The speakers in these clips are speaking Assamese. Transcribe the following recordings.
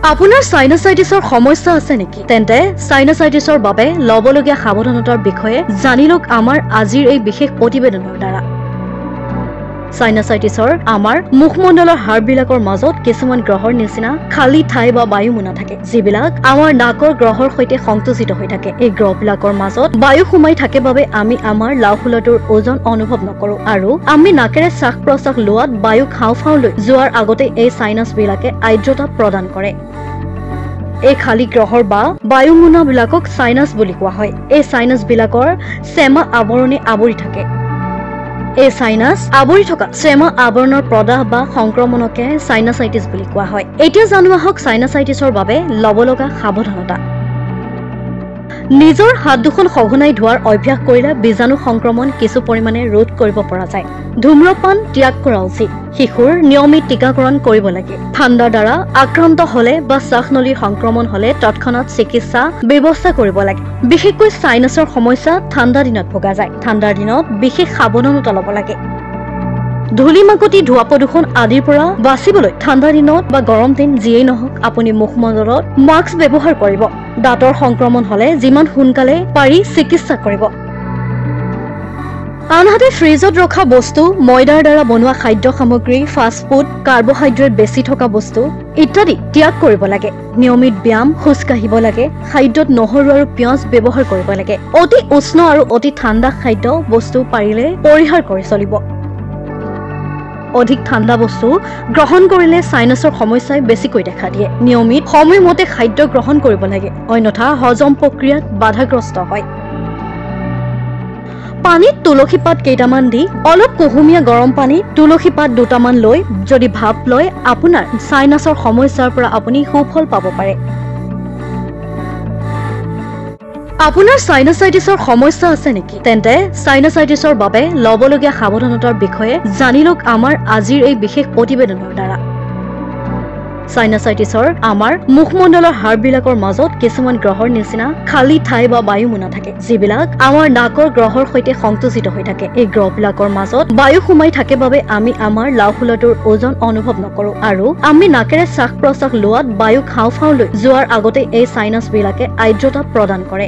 আপোনাৰ সাইনাসাইটিছৰ সমস্যা আছে নেকি? তেন্তে সাইনাসাইটিছৰ বাবে লবলগীয়া সাৱধানতাৰ বিষয়ে জানি লওক আমাৰ আজিৰ এই বিশেষ প্ৰতিবেদনৰ দ্বাৰা। সাইনাসাইটিছৰ আমাৰ মুখমণ্ডলৰ হাড়বিলাকৰ মাজত কিছুমান গ্ৰহৰ নিচিনা খালী ঠাই বা বায়ুমোনা থাকে, যিবিলাক আমাৰ নাকৰ গ্ৰহৰ সৈতে সংযোজিত হৈ থাকে। এই গ্ৰহবিলাকৰ মাজত বায়ু সোমাই থাকে বাবে আমি আমাৰ লাওফুলাটোৰ ওজন অনুভৱ নকৰোঁ, আৰু আমি নাকেৰে শ্বাস প্ৰশ্বাস লোৱাত বায়ু হাওঁফাওঁলৈ যোৱাৰ আগতে এই সাইনাছবিলাকে আৰ্দ্ৰতা প্ৰদান কৰে। এই খালী গ্ৰহৰ বা বায়ুমোনাবিলাকক সাইনাছ বুলি কোৱা হয়। এই সাইনাছবিলাকৰ চেমা আৱৰণে আৱৰি থাকে। এই সাইনাছ আৱৰি থকা চেমা আৱৰণৰ প্ৰদাহ বা সংক্ৰমণকে সাইনাসাইটিছ বুলি কোৱা হয়। এতিয়া জানো আহক সাইনাসাইটিছৰ বাবে লবলগা সাৱধানতা। নিজৰ হাত দুখন সঘনাই ধোৱাৰ অভ্যাস কৰিলে বীজাণু সংক্ৰমণ কিছু পৰিমাণে ৰোধ কৰিব পৰা যায়। ধূম্ৰপান ত্যাগ কৰা উচিত। শিশুৰ নিয়মিত টিকাকৰণ কৰিব লাগে। ঠাণ্ডাৰ দ্বাৰা আক্ৰান্ত হলে বা শ্বাসনলীৰ সংক্ৰমণ হলে তৎক্ষণাৎ চিকিৎসা ব্যৱস্থা কৰিব লাগে। বিশেষকৈ সাইনাছৰ সমস্যা ঠাণ্ডা দিনত ভোগা যায়। ঠাণ্ডাৰ দিনত বিশেষ সাৱধানতা ল'ব লাগে। ধূলি মাকতি ধোৱা প্ৰদূষণ আদিৰ পৰা বাচিবলৈ ঠাণ্ডা দিনত বা গৰম দিন যিয়েই নহওক আপুনি মুখমণ্ডলত মাস্ক ব্যৱহাৰ কৰিব। দাঁতৰ সংক্ৰমণ হলে যিমান সোনকালে পাৰি চিকিৎসা কৰিব। আনহাতে ফ্ৰিজত ৰখা বস্তু, ময়দাৰ দ্বাৰা বনোৱা খাদ্য সামগ্ৰী, ফাষ্টফুড, কাৰ্বহাইড্ৰেট বেছি থকা বস্তু ইত্যাদি ত্যাগ কৰিব লাগে। নিয়মিত ব্যায়াম, খোজ কাঢ়িব লাগে। খাদ্যত নহৰু আৰু পিঁয়াজ ব্যৱহাৰ কৰিব লাগে। অতি উষ্ণ আৰু অতি ঠাণ্ডা খাদ্য বস্তু পাৰিলে পৰিহাৰ কৰি চলিব। অধিক ঠাণ্ডা বস্তু গ্ৰহণ কৰিলে সাইনাছৰ সমস্যাই বেছিকৈ দেখা দিয়ে। নিয়মিত সময়মতে খাদ্য গ্ৰহণ কৰিব লাগে, অন্যথা হজম প্ৰক্ৰিয়াত বাধাগ্ৰস্ত হয়। পানীত তুলসী পাত কেইটামান দি অলপ কুহুমীয়া গৰম পানীত তুলসী পাত দুটামান লৈ যদি ভাপ লয় আপোনাৰ সাইনাছৰ সমস্যাৰ পৰা আপুনি সুফল পাব পাৰে। আপোনাৰ সাইনাসাইটিছৰ সমস্যা আছে নেকি? তেন্তে সাইনাসাইটিছৰ বাবে লবলগীয়া সাৱধানতাৰ বিষয়ে জানি লওক আমাৰ আজিৰ এই বিশেষ প্ৰতিবেদনৰ দ্বাৰা। সাইনাসাইটিছৰ আমাৰ মুখমণ্ডলৰ হাড়বিলাকৰ মাজত কিছুমান গ্ৰহৰ নিচিনা খালী ঠাই বা বায়ুমোনা থাকে, যিবিলাক আমাৰ নাকৰ গ্ৰহৰ সৈতে সংযোজিত হৈ থাকে। এই গ্ৰহবিলাকৰ মাজত বায়ু সোমাই থাকে বাবে আমি আমাৰ লাওফুলাটোৰ ওজন অনুভৱ নকৰোঁ, আৰু আমি নাকেৰে শ্বাস প্ৰশ্বাস লোৱাত বায়ু হাওঁফাওঁলৈ যোৱাৰ আগতে এই সাইনাছবিলাকে আৰ্দ্ৰতা প্ৰদান কৰে।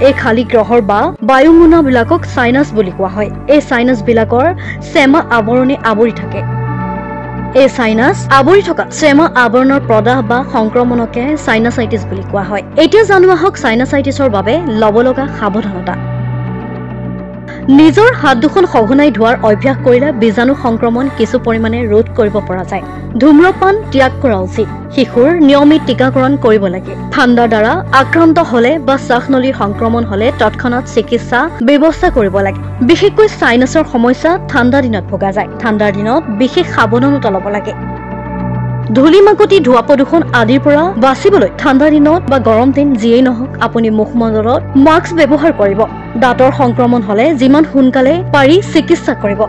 এই খালী গ্ৰহৰ বা বায়ুমোনাবিলাকক সাইনাছ বুলি কোৱা হয়। এই সাইনাছবিলাকৰ চেমা আৱৰণে আৱৰি থাকে। এই সাইনাছ আৱৰি থকা চেমা আৱৰণৰ প্ৰদাহ বা সংক্ৰমণকে সাইনাসাইটিছ বুলি কোৱা হয়। এতিয়া জানো আহক সাইনাসাইটিছৰ বাবে লবলগা সাৱধানতা। নিজৰ হাত দুখন সঘনাই ধোৱাৰ অভ্যাস কৰিলে বীজাণু সংক্ৰমণ কিছু পৰিমাণে ৰোধ কৰিব পৰা যায়। ধূম্ৰপান ত্যাগ কৰা উচিত। শিশুৰ নিয়মিত টিকাকৰণ কৰিব লাগে। ঠাণ্ডাৰ দ্বাৰা আক্ৰান্ত হলে বা শ্বাসনলীৰ সংক্ৰমণ হলে তৎক্ষণাৎ চিকিৎসা ব্যৱস্থা কৰিব লাগে। বিশেষকৈ সাইনাছৰ সমস্যা ঠাণ্ডা দিনত ভোগা যায়। ঠাণ্ডাৰ দিনত বিশেষ সাৱধানতা ল'ব লাগে। ধূলি মাকতি ধোৱা প্ৰদূষণ আদিৰ পৰা বাচিবলৈ ঠাণ্ডা দিনত বা গৰম দিন যিয়েই নহওক আপুনি মুখমণ্ডলত মাস্ক ব্যৱহাৰ কৰিব। দাঁতৰ সংক্ৰমণ হলে যিমান সোনকালে পাৰি চিকিৎসা কৰিব।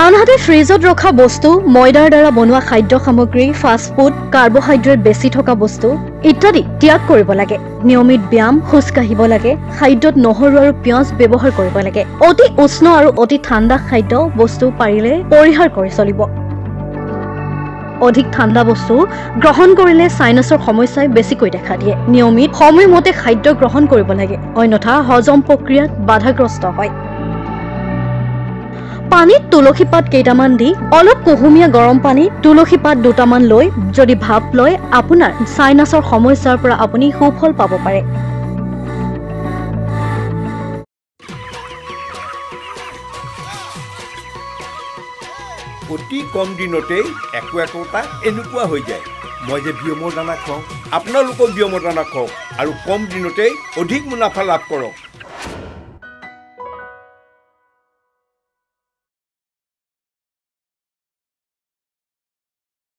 আনহাতে ফ্ৰিজত ৰখা বস্তু, ময়দাৰ দ্বাৰা বনোৱা খাদ্য সামগ্ৰী, ফাষ্টফুড, কাৰ্বহাইড্ৰেট বেছি থকা বস্তু ইত্যাদি ত্যাগ কৰিব লাগে। নিয়মিত ব্যায়াম, খোজ কাঢ়িব লাগে। খাদ্যত নহৰু আৰু পিঁয়াজ ব্যৱহাৰ কৰিব লাগে। অতি উষ্ণ আৰু অতি ঠাণ্ডা খাদ্য বস্তু পাৰিলে পৰিহাৰ কৰি চলিব। অধিক ঠাণ্ডা বস্তু গ্ৰহণ কৰিলে সাইনাছৰ সমস্যাই বেছিকৈ দেখা দিয়ে। নিয়মিত সময়মতে খাদ্য গ্ৰহণ কৰিব লাগে, অন্যথা হজম প্ৰক্ৰিয়াত বাধাগ্ৰস্ত হয়। পানীত তুলসী পাত কেইটামান দি অলপ কুহুমীয়া গৰম পানীত তুলসী পাত দুটামান লৈ যদি ভাপ লয় আপোনাৰ সাইনাছৰ সমস্যাৰ পৰা আপুনি সুফল পাব পাৰে। অতি কম দিনতেই একোটা এনেকুৱা হৈ যায়। মই যে বিয়মৰ দানা খুৱাওঁ, আপোনালোকেও বিয়মৰ দানা খুৱাওক আৰু কম দিনতেই অধিক মুনাফা লাভ কৰক।